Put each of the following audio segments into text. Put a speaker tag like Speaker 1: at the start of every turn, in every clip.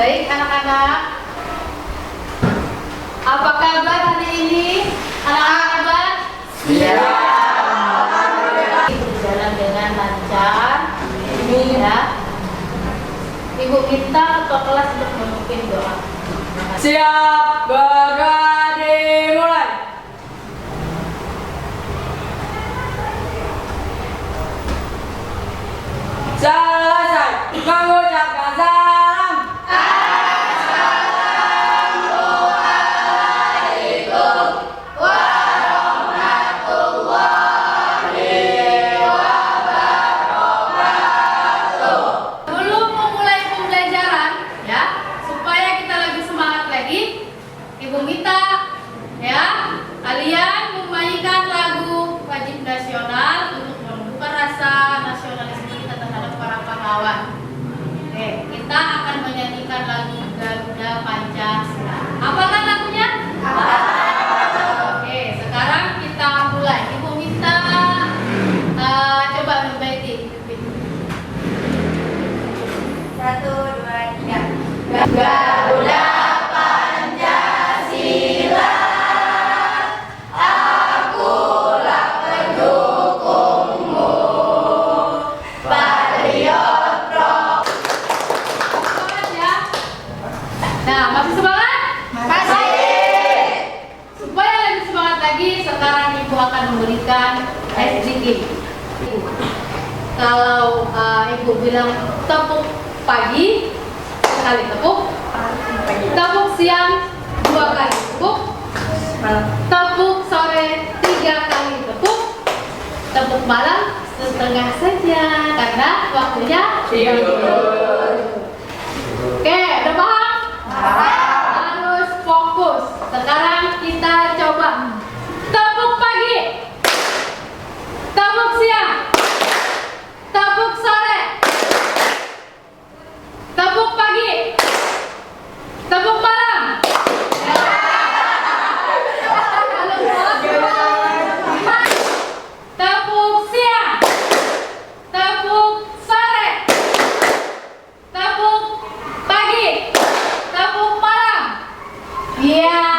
Speaker 1: Baik anak-anak, apa kabar hari ini? Anak-anak kabar?
Speaker 2: Iya.
Speaker 1: Berjalan dengan lancar. Ya. Ibu minta ketua kelas untuk memimpin doa.
Speaker 2: Siap, berani, mulai. Selesai mengucapkan salam. Assalamualaikum warahmatullahi wabarakatuh.
Speaker 1: Sebelum memulai pembelajaran, ya, supaya kita lebih semangat lagi, Ibu minta, ya, kalian menyanyikan lagu wajib nasional untuk menumbuhkan rasa nasionalisme kita terhadap para pahlawan. Oke, kita akan menyanyikan lagu Garuda Pancasila. Apakah lagunya? Oke, sekarang kita mulai. Ibu minta coba membaiki. 1, 2, 3.
Speaker 2: Garuda Pancasila, akulah pendukungmu, patriot pro.
Speaker 1: Semangat ya. Nah, masih semangat?
Speaker 2: Masih.
Speaker 1: Supaya lebih semangat lagi, sekarang Ibu akan memberikan SDG. Kalau Ibu bilang tepuk pagi, sekali tepuk. Tepuk siang, 2 kali tepuk. Tepuk sore, 3 kali tepuk. Tepuk malam setengah saja, karena waktunya tidur. Oke, udah paham? Harus fokus. Sekarang kita coba tepuk pagi, tepuk siang, tepuk sore, tepuk pagi, tepuk malam. Tepuk siang, tepuk sore, tepuk pagi, tepuk malam. Iya.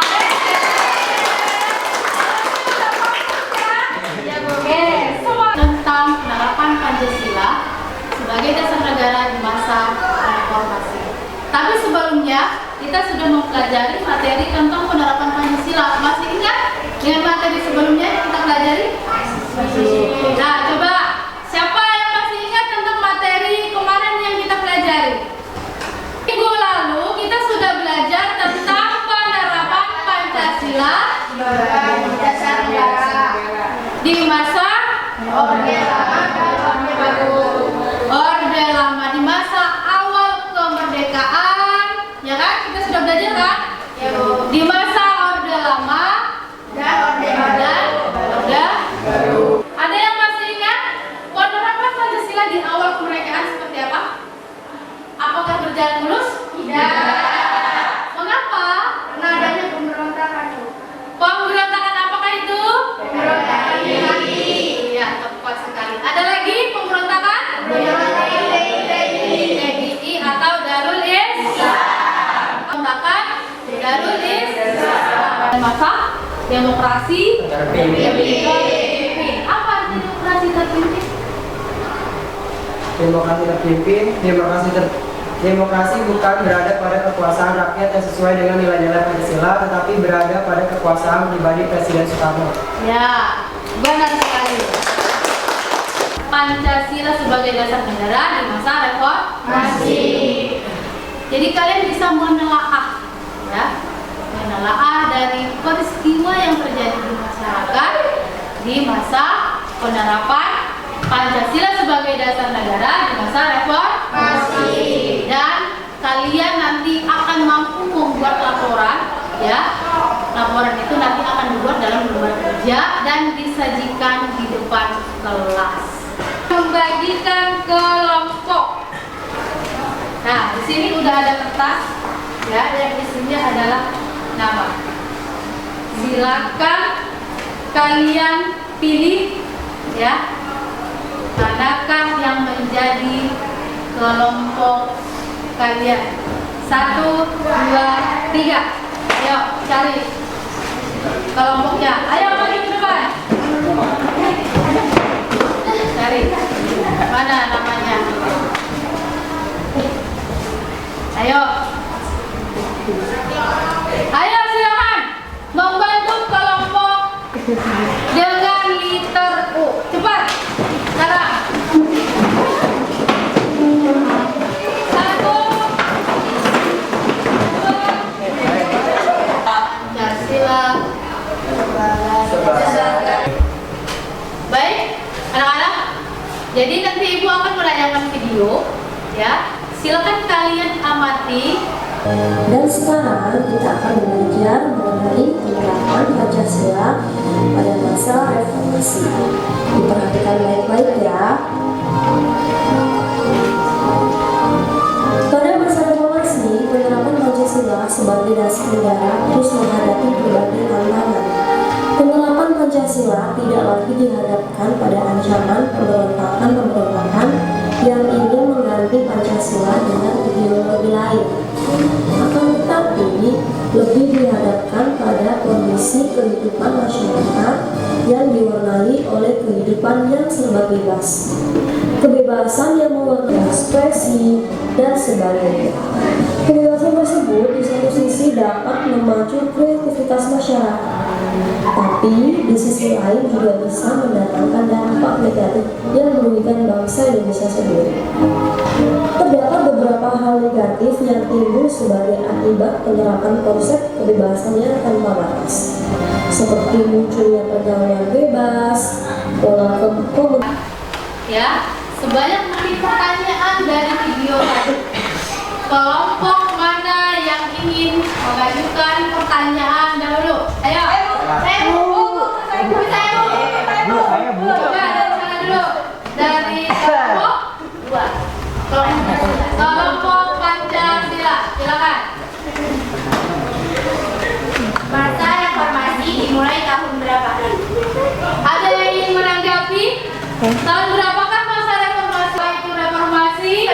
Speaker 1: Oke, semua tentang penerapan Pancasila sebagai dasar negara di masa reformasi. Tapi sebelumnya kita sudah mempelajari materi tentang penerapan Pancasila. Masih ingat dengan materi sebelumnya yang kita pelajari? Nah, coba siapa yang masih ingat tentang materi kemarin yang kita pelajari? Minggu lalu kita sudah belajar tentang penerapan Pancasila
Speaker 2: Dasar negara
Speaker 1: di masa
Speaker 2: Orde Lama dan Orde Baru.
Speaker 1: Orde Lama, di masa awal kemerdekaan, ya kan? Kita sudah belajar kan?
Speaker 2: Ya, Bu.
Speaker 1: Di masa Orde Lama
Speaker 2: Dan Orde
Speaker 1: dan
Speaker 2: Baru.
Speaker 1: Orde Baru. Ada yang masih ingat penerapan Pancasila di awal kemerdekaan seperti apa? Apakah berjalan mulus?
Speaker 2: Tidak.
Speaker 1: Mengapa?
Speaker 2: Karena adanya pemberontakan, Bu.
Speaker 1: Pemberontakan apakah itu?
Speaker 2: Pemberontakan PKI.
Speaker 1: Iya, tepat sekali. Ada lagi pemberontakan? PGI atau Darul Islam. Pemberontakan Darul Islam. Masa demokrasi terpimpin. Apa arti demokrasi terpimpin?
Speaker 3: Demokrasi bukan berada pada kekuasaan rakyat yang sesuai dengan nilai-nilai Pancasila, tetapi berada pada kekuasaan pribadi Presiden Soekarno.
Speaker 1: Ya, benar sekali. Pancasila sebagai dasar negara di masa reformasi. Jadi kalian bisa menelaah, ya, menelaah dari peristiwa yang terjadi di masyarakat di masa penerapan Pancasila sebagai dasar negara di masa reformasi. Dan kalian nanti akan mampu membuat laporan, ya. Laporan itu nanti akan dibuat dalam lembar kerja dan disajikan di depan kelas. Membagikan kelompok. Nah, di sini udah ada kertas, ya, yang isinya adalah nama. Silakan kalian pilih, ya, manakah yang menjadi kelompok kalian. 1, 2, 3. Ayo cari kelompoknya. Ayo maju ke depan. Cari mana namanya. Ayo. Ayo silakan membantu kelompok dengan liter U. Cepat. Sekarang. 1, 2, Pancasila. Baik, anak-anak. Jadi nanti ibu akan menayangkan video, ya. Silakan kalian amati.
Speaker 4: Dan sekarang kita akan belajar mengenai penerapan Pancasila pada masa reformasi. Diperhatikan baik-baik ya. Pada masa reformasi, penerapan Pancasila sebagai dasar negara terus menghadapi berbagai tantangan. Penerapan Pancasila tidak lagi dihadapkan pada ancaman pemberontakan yang ingin mengganti Pancasila dengan ideologi lain. Akan tetapi, lebih dihadapkan pada kondisi kehidupan masyarakat yang diwarnai oleh kehidupan yang serba bebas, kebebasan yang mewarnai ekspresi, dan sebagainya. Kebebasan tersebut di satu sisi dapat memacu kreativitas masyarakat, tapi di sisi lain juga bisa mendatangkan dampak negatif yang merugikan bangsa Indonesia sendiri. Terdapat beberapa hal negatif yang timbul sebagai akibat penerapan konsep kebebasan yang tanpa batas, seperti munculnya pergaulan bebas, pola komunikasi.
Speaker 1: Ya, sebanyak mungkin pertanyaan dari video tadi. Kelompok mana yang ingin mengajukan pertanyaan dahulu? Ayo. Coba dari sana dulu. Dari kelompok 2. Kelompok Pancasila. Silakan.
Speaker 2: Masa reformasi dimulai tahun berapa?
Speaker 1: Ada yang ingin menanggapi? Tahun berapakah masa reformasi? Itu reformasi.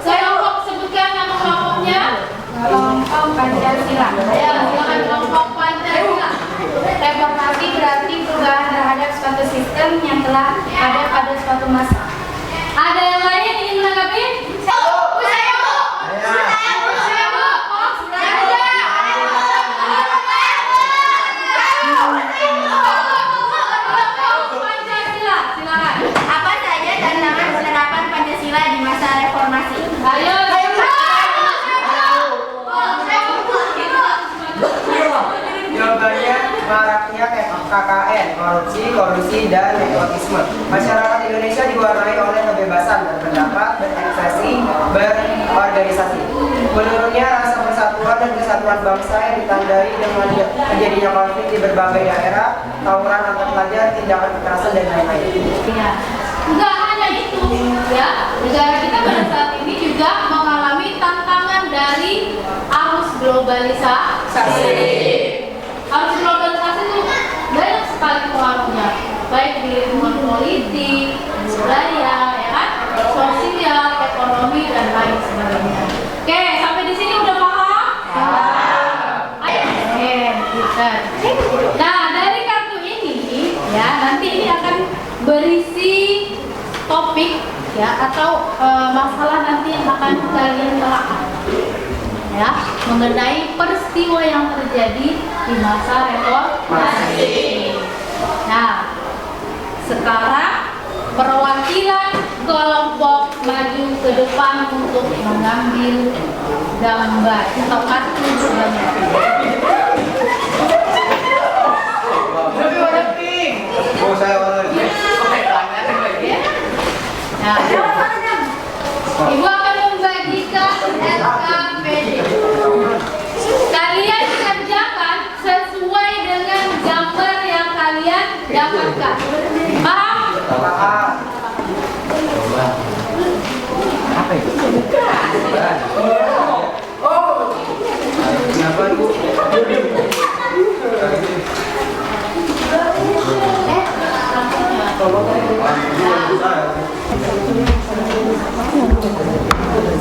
Speaker 1: Kelompok sebutkan nama kelompoknya.
Speaker 2: Kelompok Pancasila.
Speaker 1: Ayo, silakan kelompok Pancasila.
Speaker 2: Reformasi berarti perubahan terhadap suatu sistem yang telah ada pada suatu masa.
Speaker 1: Ada yang lain ingin menanggapi? Pancasila, silakan.
Speaker 2: Apa saja tantangan penerapan Pancasila di masa reformasi?
Speaker 1: Ayo.
Speaker 3: Jawabannya maraknya KKN, korupsi, dan nepotisme. Masyarakat Indonesia diwarnai oleh kebebasan berpendapat, berekspresi, berorganisasi. Menurunnya rasa persatuan dan kesatuan bangsa yang ditandai dengan terjadinya konflik di berbagai daerah, tawuran antar pelajar, tindakan kekerasan, dan lain-lain.
Speaker 1: Ya. Enggak hanya itu, ya. Negara kita pada saat ini juga mengalami tantangan dari arus globalisasi. Arus globalisasi itu banyak sekali pengaruhnya, baik di lingkungan politik, budaya, ya kan, sosial, ekonomi, dan lain sebagainya. Oke, sampai di sini udah paham? Ayo, pintar. Nah, dari kartu ini, ya, nanti ini akan berisi topik, ya, atau masalah nanti yang akan kalian telaah, ya, mengenai peristiwa yang terjadi di masa reformasi. Nah, sekarang perwakilan kelompok maju ke depan untuk mengambil gambar atau kartu sebanyak ini. Nah, Ibu akan membagikan SKPD. Kalian kerjakan sesuai dengan gambar yang kalian dapatkan. Paham?
Speaker 3: Apa itu? Kenapa, Bu?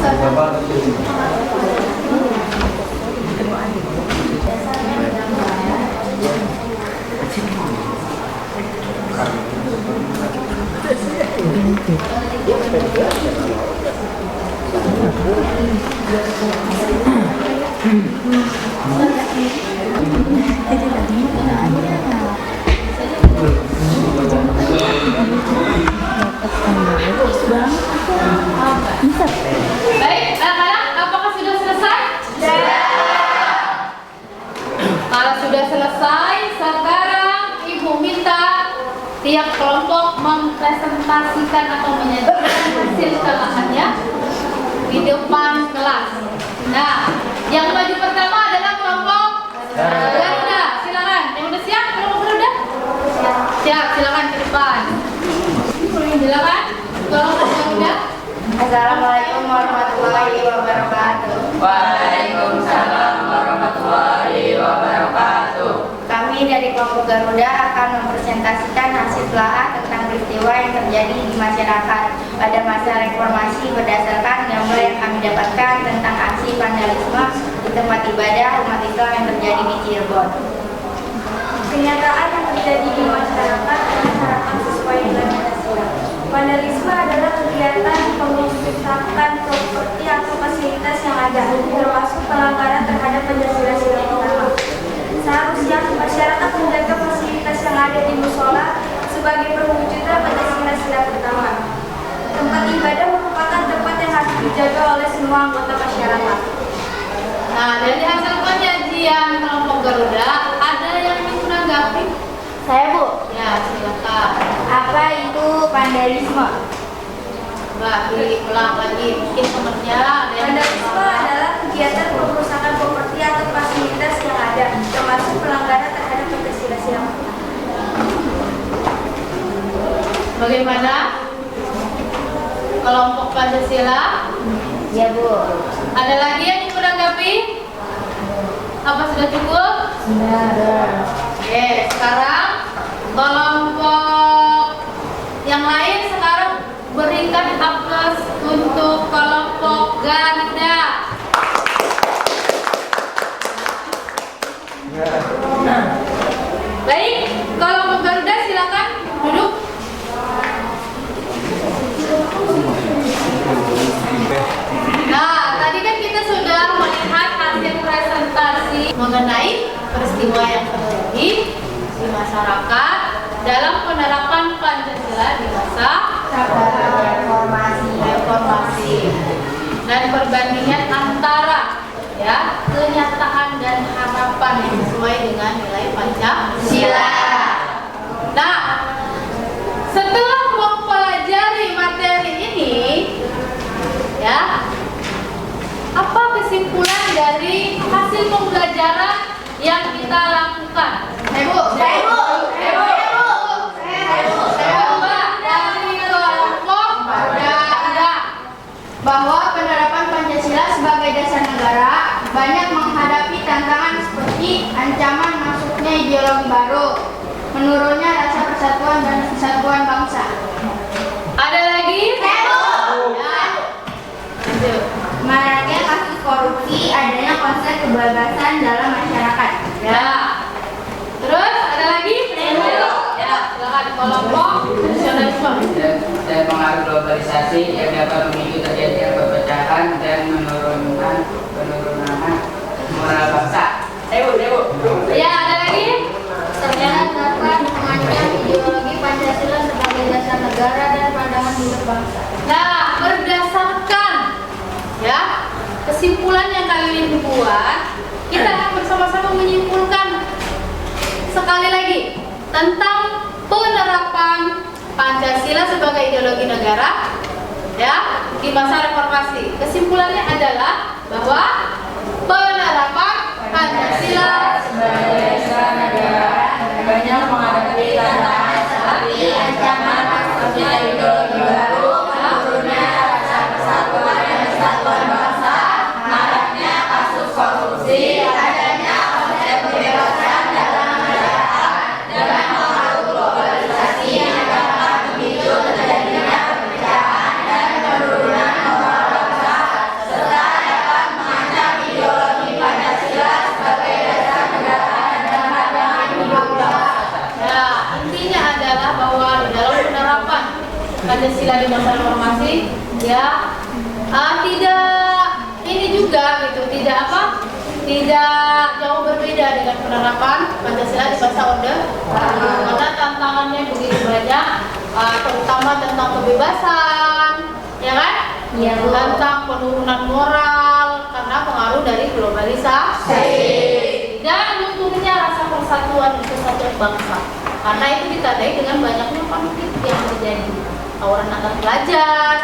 Speaker 1: Satu. Baik, anak-anak, apakah sudah selesai? Kalau sudah selesai, sekarang Ibu minta tiap kelompok mempresentasikan atau menyajikan hasil telahannya di depan kelas. Nah, yang maju pertama adalah kelompok Garuda. Silakan. Yang udah siap? Kelompok Garuda? Siap. Silakan ke depan. Silakan. Kelompok Garuda.
Speaker 2: Assalamualaikum warahmatullahi wabarakatuh.
Speaker 5: Waalaikumsalam warahmatullahi wabarakatuh.
Speaker 2: Kami dari kelompok Garuda akan mempresentasikan hasil telaah tentang peristiwa yang terjadi di masyarakat pada masa reformasi berdasarkan gambar yang kami dapatkan tentang aksi vandalisme di tempat ibadah umat Islam yang terjadi di Cirebon. Kenyataan yang terjadi di masyarakat sesuai dengan Pancasila. Vandalisme adalah kegiatan perusakan properti atau fasilitas yang ada, termasuk pelanggaran terhadap Pancasila sila pertama. Seharusnya masyarakat menjaga fasilitas yang ada di musola sebagai perwujudan Pancasila sila pertama. Tempat ibadah merupakan tempat yang harus dijaga oleh semua anggota masyarakat.
Speaker 1: Nah, dari hasil penyajian kelompok Garuda, ada yang ingin menanggapi?
Speaker 2: Saya, Bu.
Speaker 1: Ya, silakan.
Speaker 2: Apa itu vandalisme?
Speaker 1: Coba diulang lagi, mungkin temannya ada yang
Speaker 2: Vandalisme adalah kegiatan perusakan properti atau fasilitas yang ada, termasuk pelanggaran terhadap Pancasila sila pertama.
Speaker 1: Bagaimana? Kelompok Pancasila?
Speaker 2: Ya, Bu.
Speaker 1: Ada lagi yang ingin menanggapi? Apa sudah cukup?
Speaker 2: Sudah.
Speaker 1: Oke, sekarang kelompok yang lain sekarang berikan aplaus untuk kelompok Garuda. Baik, kelompok Garuda silakan duduk. Nah, tadi kan kita sudah melihat hasil presentasi mengenai peristiwa yang terjadi di masyarakat dalam penerapan Pancasila di masa reformasi dan perbandingan antara ya kenyataan dan harapan yang sesuai dengan nilai Pancasila. Nah, setelah mempelajari materi ini, ya, apa kesimpulan dari hasil pembelajaran yang kita lakukan? Ibu. Bahwa penerapan Pancasila sebagai dasar negara banyak menghadapi tantangan seperti ancaman masuknya ideologi baru, menurunnya rasa persatuan dan kesatuan bangsa. Ada lagi? Ya.
Speaker 2: Maraknya kasus korupsi, adanya konsep kebebasan dalam masyarakat.
Speaker 1: Ya. Terus ada lagi? Ya, silakan kelompok nasionalisme.
Speaker 5: Dan pengaruh globalisasi yang dapat memicu terjadinya perpecahan dan penurunan moral bangsa.
Speaker 1: Ya, ada lagi?
Speaker 2: Terdapat mengancam ideologi Pancasila sebagai dasar negara dan pandangan hidup bangsa.
Speaker 1: Nah, berdasarkan ya kesimpulan yang kalian buat, kita akan bersama-sama menyimpulkan sekali lagi tentang penerapan Pancasila sebagai ideologi negara ya di masa reformasi. Kesimpulannya adalah bahwa penerapan Pancasila
Speaker 5: Sebagai dasar negara banyak menghadapi tantangan seperti ancaman masuknya ideologi baru, menurunnya rasa persatuan dan kesatuan bangsa, maraknya kasus korupsi, adanya konsep kebebasan dalam masyarakat, dan pengaruh globalisasi yang dapat memicu terjadinya perpecahan dan penurunan moral bangsa, serta dapat mengancam ideologi Pancasila sebagai dasar negara dan pandangan hidup bangsa.
Speaker 1: ya intinya adalah bahwa dalam penerapan Pancasila di masa reformasi ya tidak ini juga gitu tidak tidak jauh berbeda dengan penerapan Pancasila di masa Orde Baru, karena tantangannya begitu banyak, terutama tentang kebebasan, ya kan?
Speaker 2: Iya, Bu.
Speaker 1: Tentang penurunan moral karena pengaruh dari globalisasi dan lunturnya rasa persatuan dan kesatuan bangsa. Karena itu ditandai dengan banyaknya konflik yang terjadi, tawuran antar pelajar,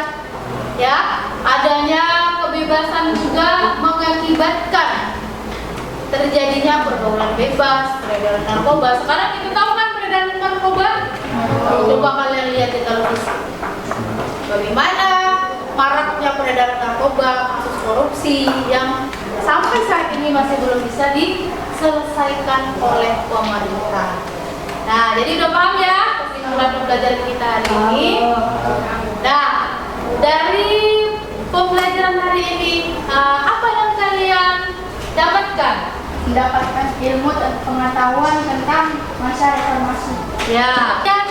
Speaker 1: ya, adanya kebebasan juga mengakibatkan terjadinya pergaulan bebas, peredaran narkoba. Sekarang kita tahu kan peredaran narkoba? Coba kalian lihat di televisi. Bagaimana maraknya peredaran narkoba, kasus korupsi yang sampai saat ini masih belum bisa diselesaikan oleh pemerintah. Nah, jadi udah paham ya kesimpulan pembelajaran kita hari ini. Nah, dari pembelajaran hari ini, apa yang kalian dapatkan?
Speaker 2: Mendapatkan ilmu dan pengetahuan tentang masa reformasi.
Speaker 1: Ya, yang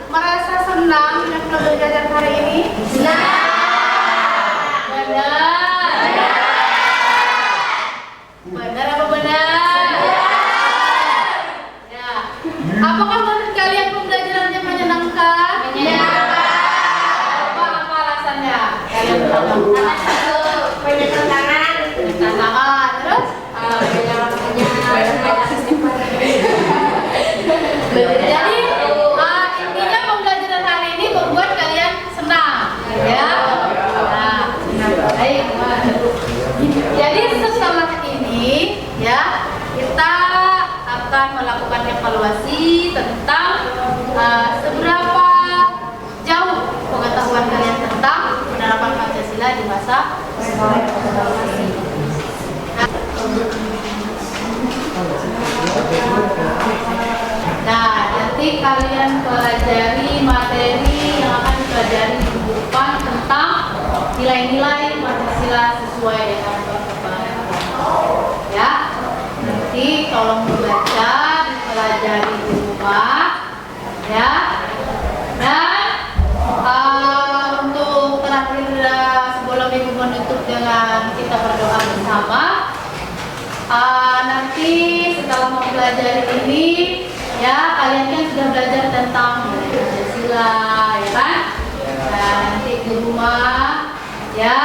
Speaker 1: merasa senang dengan pembelajaran hari ini? Benar. Benar apa benar? Ya. Apakah menurut kalian pembelajarannya menyenangkan? Apa alasannya? Kalian tahu?
Speaker 2: Banyak tantangan.
Speaker 1: Tantangan. Terus? Jadi intinya pembelajaran hari ini membuat kalian senang, ya. Nah, baik. Jadi setelah ini, ya, kita akan melakukan evaluasi tentang seberapa jauh pengetahuan kalian tentang penerapan Pancasila di masa reformasi. Nah, nanti kalian pelajari materi yang akan dipelajari di minggu depan tentang nilai-nilai Pancasila sesuai dengan perkembangan. Ya, nanti tolong dibaca, dipelajari di rumah, ya. Dan untuk terakhir sebelum ibu menutup dengan kita berdoa bersama. Nanti setelah mempelajari ini, ya, kalian kan sudah belajar tentang Pancasila, ya kan? Nah, nanti di rumah, ya,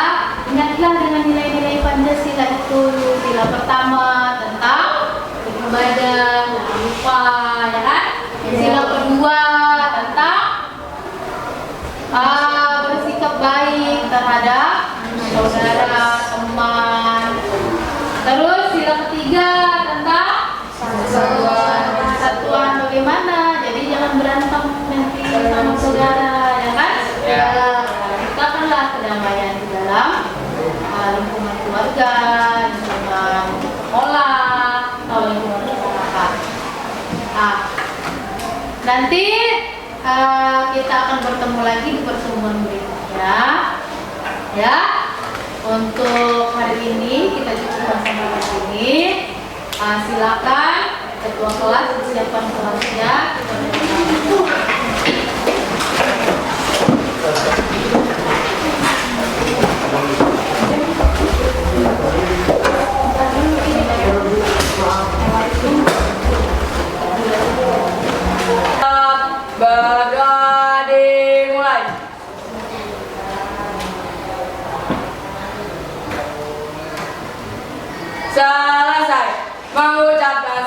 Speaker 1: ingatlah dengan nilai-nilai Pancasila itu. Sila pertama tentang beribadah, jangan lupa, ya kan? Sila kedua tentang bersikap baik terhadap saudara, teman. Terus sila ketiga tentang persatuan bagaimana, jadi jangan berantem nanti sama saudara, ya kan? Ya. Ciptakanlah kedamaian di dalam lingkungan keluarga, lingkungan sekolah, atau lingkungan masyarakat. Nah, nanti kita akan bertemu lagi di pertemuan berikutnya, ya. Untuk hari ini kita cukupkan sampai di sini. Silakan ketua kelas disiapkan kelasnya.
Speaker 5: Berdoa dimulai. Selesai mengucapkan